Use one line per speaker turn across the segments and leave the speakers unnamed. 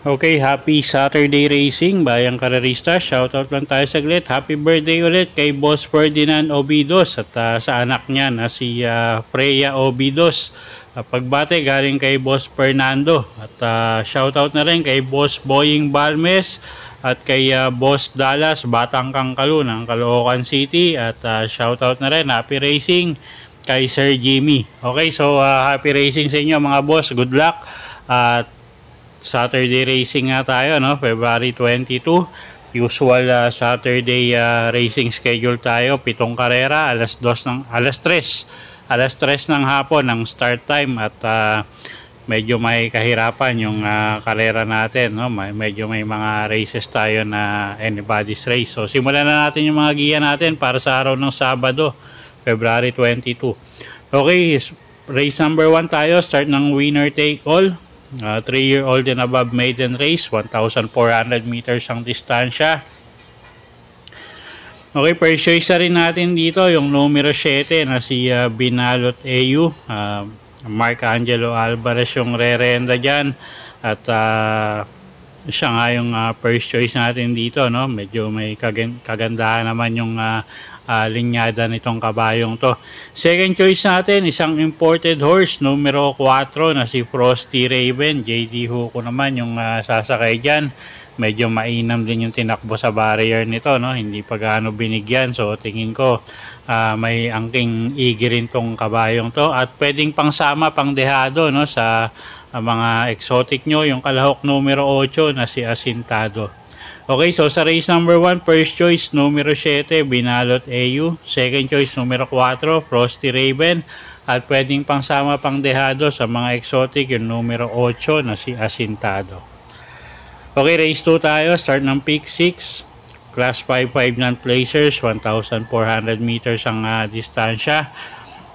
Okay, happy Saturday racing, bayang karerista. Shoutout lang tayo saglit. Happy birthday ulit kay Boss Ferdinand Obidos at sa anak niya na si Freya Obidos. Pagbate galing kay Boss Fernando at shoutout na rin kay Boss Boying Balmes at kay Boss Dallas Batang Kangkalu ng Caloocan City at shoutout na rin, happy racing kay Sir Jimmy. Okay, so happy racing sa inyo mga boss, good luck at Saturday racing nga tayo, no? February 22. Usual Saturday racing schedule tayo. 7 karera, alas 3 ng hapon ng start time at medyo may kahirapan yung karera natin, no? Medyo may mga races tayo na anybody's race. So simulan na natin yung mga giya natin para sa araw ng Sabado, February 22. Okay, race number 1 tayo. Start ng winner take all. 3-year-old and above maiden race, 1,400 meters ang distansya. Okay, first choice na rin natin dito yung numero 7 na si Binalot EU. Mark Angelo Alvarez yung re-renda dyan at siya nga yung first choice natin dito, no? Medyo may kagandahan naman yung linyada nitong kabayong to. Second choice natin, isang imported horse, numero 4 na si Frosty Raven. JD Huko naman yung sasakay dyan. Medyo mainam din yung tinakbo sa barrier nito, no? Hindi pa gaano binigyan. So tingin ko may angking igi rin tong kabayong to at pwedeng pangsama, pang dehado, no? Sa mga exotic nyo, yung kalahok numero 8 na si Asintado. Okay, so sa race number 1, first choice numero 7, Binalot EU. Second choice numero 4, Frosty Raven. At pwedeng pangsama, pang dehado sa mga exotic, yung numero 8 na si Asintado. Okay, race 2 tayo. Start ng pick 6. Class 5 non-placers, 1,400 meters ang distansya.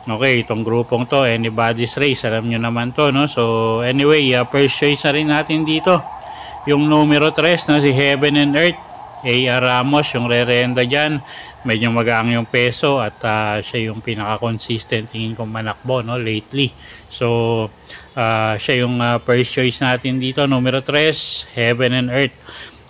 Okay, itong grupong to, anybody's race. Alam nyo naman to, no? So, anyway, first choice na rin natin dito. Yung numero 3 na si Heaven and Earth, A.R. Ramos, yung re-renda dyan. Medyo magaang yung peso at siya yung pinaka-consistent tingin kong manakbo, no, lately. So, siya yung first choice natin dito, numero 3, Heaven and Earth.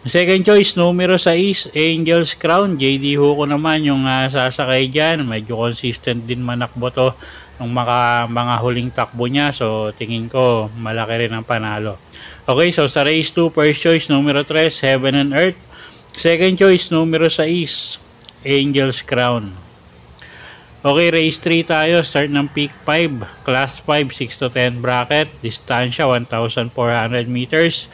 Second choice, numero 6, Angel's Crown. JD Huko naman yung sasakay dyan. Medyo consistent din manakbo to ng mga huling takbo niya. So, tingin ko malaki rin ang panalo. Okay, so sa race 2, first choice, numero 3, Heaven and Earth. Second choice, numero 6, Angel's Crown. Okay, race 3 tayo. Start ng pick 5. Class 5, 6 to 10 bracket. Distansya, 1,400 meters.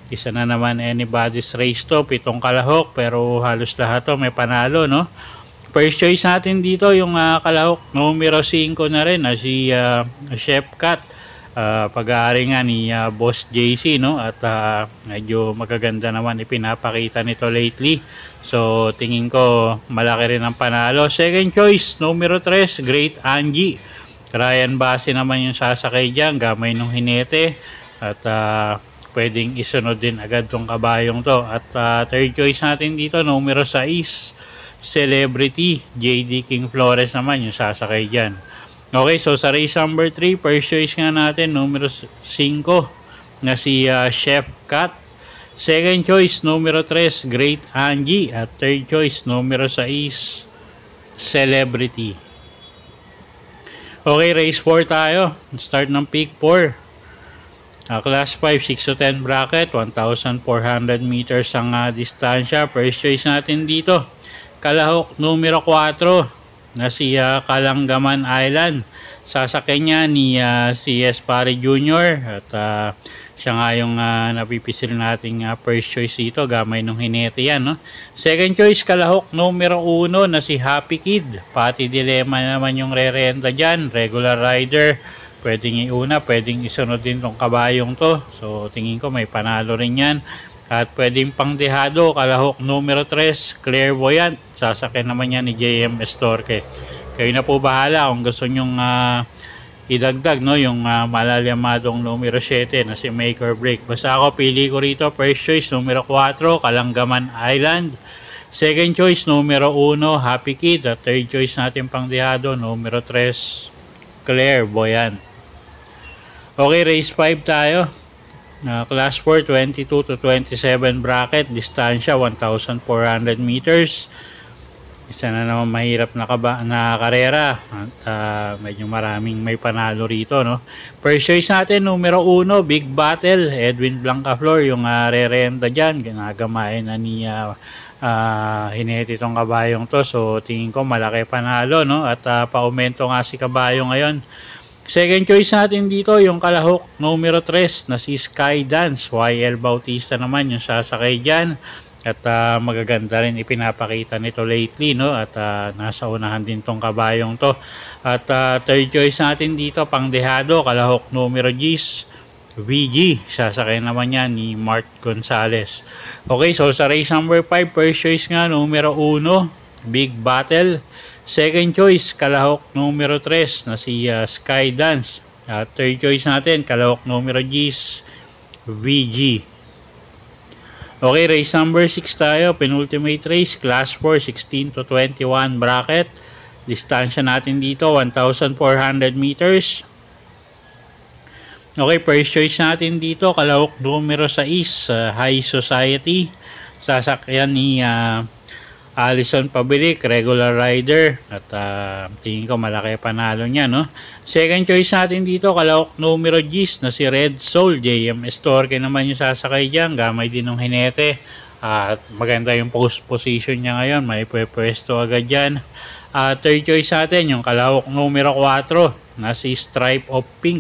Isa na naman anybody's race to. 7 kalahok, pero halos lahat to may panalo, no? First choice natin dito, yung kalahok numero 5 na rin, na si Chef Cat. Pag-aari nga ni Boss JC, no? At medyo magaganda naman ipinapakita nito lately. So tingin ko malaki rin ang panalo. Second choice, numero 3, Great Angie. Ryan Basi naman yung sasakay dyan, gamay ng hinete. At pwedeng isunod din agad tong kabayong to. At third choice natin dito, numero 6, Celebrity. JD King Flores naman yung sasakay dyan. Okay, so sa race number 3, first choice nga natin, numero 5 na si Chef Cat. Second choice, numero 3, Great Angie. At third choice, numero 6, Celebrity. Okay, race 4 tayo. Start ng pick 4. Class 5, 6 to 10 bracket, 1,400 meters ang distansya. First choice natin dito, kalahok numero 4 na si Kalanggaman Island. Sasakay niya ni CS Pare Jr. At siya nga yung napipisil nating first choice dito, gamay nung hinete yan, no? Second choice, kalahok numero 1 na si Happy Kid. Pati Dilema naman yung re-renta dyan, regular rider. Pwedeng iuna, pwedeng isunod din tong kabayong to. So tingin ko may panalo rin yan. At pwedeng pangdehado, kalahok numero 3, Clairvoyant. Sasakyan naman yan ni JM Estorque. Kayo na po bahala kung gusto nyong idagdag, no, yung malalamadong numero 7 na si Make or Break. Basta ako pili ko rito, first choice numero 4, Kalanggaman Island. Second choice numero 1, Happy Kid. At third choice natin pangdehado numero 3, Clairvoyant. Okay, race 5 tayo. Class 4, 22 to 27 bracket, distansya 1,400 meters. Isa na naman mahirap na karera at medyo maraming may panalo rito, no. First choice natin numero 1, Big Battle, Edwin Blancaflor, yung rerenda dyan, ginagamain na ni Hinete itong kabayong to, so tingin ko malaki panalo, no, at paumento nga si kabayo ngayon. Second choice natin dito yung kalahok numero 3 na si Skydance. YL Bautista naman yung sasakay dyan. At magaganda rin ipinapakita nito lately, no? At nasa unahan din tong kabayong to. At third choice natin dito pangdehado, kalahok numero G's, VG. Sasakay naman yan ni Mark Gonzalez. Okay, so sa race number 5, first choice nga numero 1, Big Battle. Second choice, kalahok numero 3 na si Skydance. Third choice natin, kalahok numero G's, VG. Okay, race number 6 tayo. Penultimate race, class 4, 16 to 21 bracket. Distansya natin dito, 1,400 meters. Okay, first choice natin dito, kalahok numero 6, High Society. Sasakyan ni Alison Pabilik, regular rider, at tingin ko malaki panalo niya, no. Second choice natin dito, kalahok numero G's na si Red Soul. JM Estorque naman yung sasakay dyan, gamay din ng Hinete, at maganda yung post position niya ngayon, may pwesto agad dyan. Third choice natin yung kalahok numero 4 na si Stripe of Pink,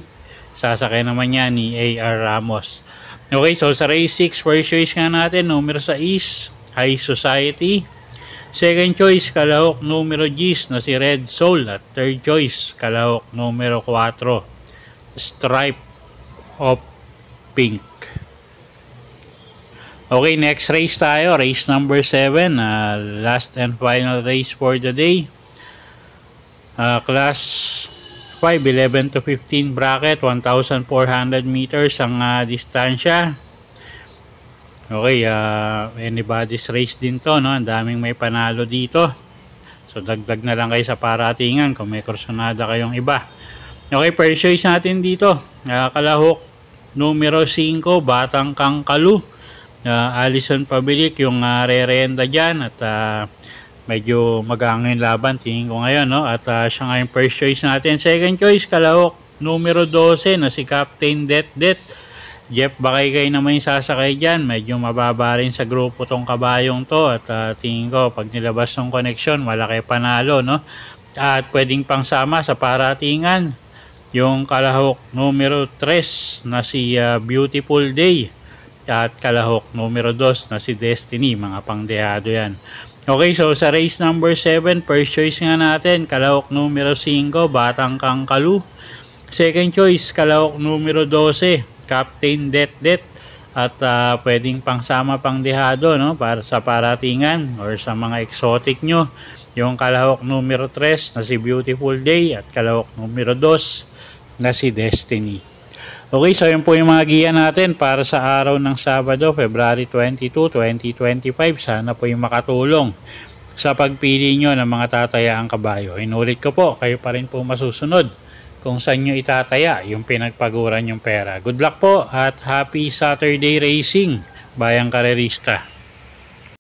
sasakay naman niya ni A.R. Ramos. Okay, so sa race 6, first choice nga natin numero 6, High Society. Second choice, kalahok numero G's na si Red Soul. At third choice, kalahok numero 4, Stripe of Pink. Okay, next race tayo. Race number 7. Last and final race for the day. Class 5, 11 to 15 bracket, 1,400 meters ang distansya. Okay, anybody's race din to, no? Ang daming may panalo dito. So dagdag na lang kayo sa paratingan kung may kursonada kayong iba. Okay, first choice natin dito, kalahok numero 5, Batang Kangkalu. Alison Pabilik yung rerenda dyan, at medyo magangin laban tingin ko ngayon, no? At siya nga yung first choice natin. Second choice, kalahok numero 12 na si Captain Det. Jeff Bakay naman yung sasakay dyan. Medyo mababa rin sa grupo tong kabayong to. At tingin ko pag nilabas ng koneksyon, malaki panalo, no? At pwedeng pangsama sa paratingan yung kalahok numero 3 na si Beautiful Day. At kalahok numero 2 na si Destiny. Mga pangdehado yan. Okay, so sa race number 7, first choice nga natin, kalahok numero 5, Batang Kangkalu. Second choice, kalahok numero 12, Captain Det. At pwedeng pangsama pangdehado, no, para sa paratingan or sa mga exotic nyo, yung kalahok numero 3 na si Beautiful Day at kalahok numero 2 na si Destiny. Okay, so yun po yung mga giya natin para sa araw ng Sabado, February 22, 2025. Sana po yung makatulong sa pagpili nyo ng mga tatayaang kabayo. Inulit ko po, kayo pa rin po masusunod kung saan nyo itataya yung pinagpaguran yung pera. Good luck po at happy Saturday racing, bayang karerista.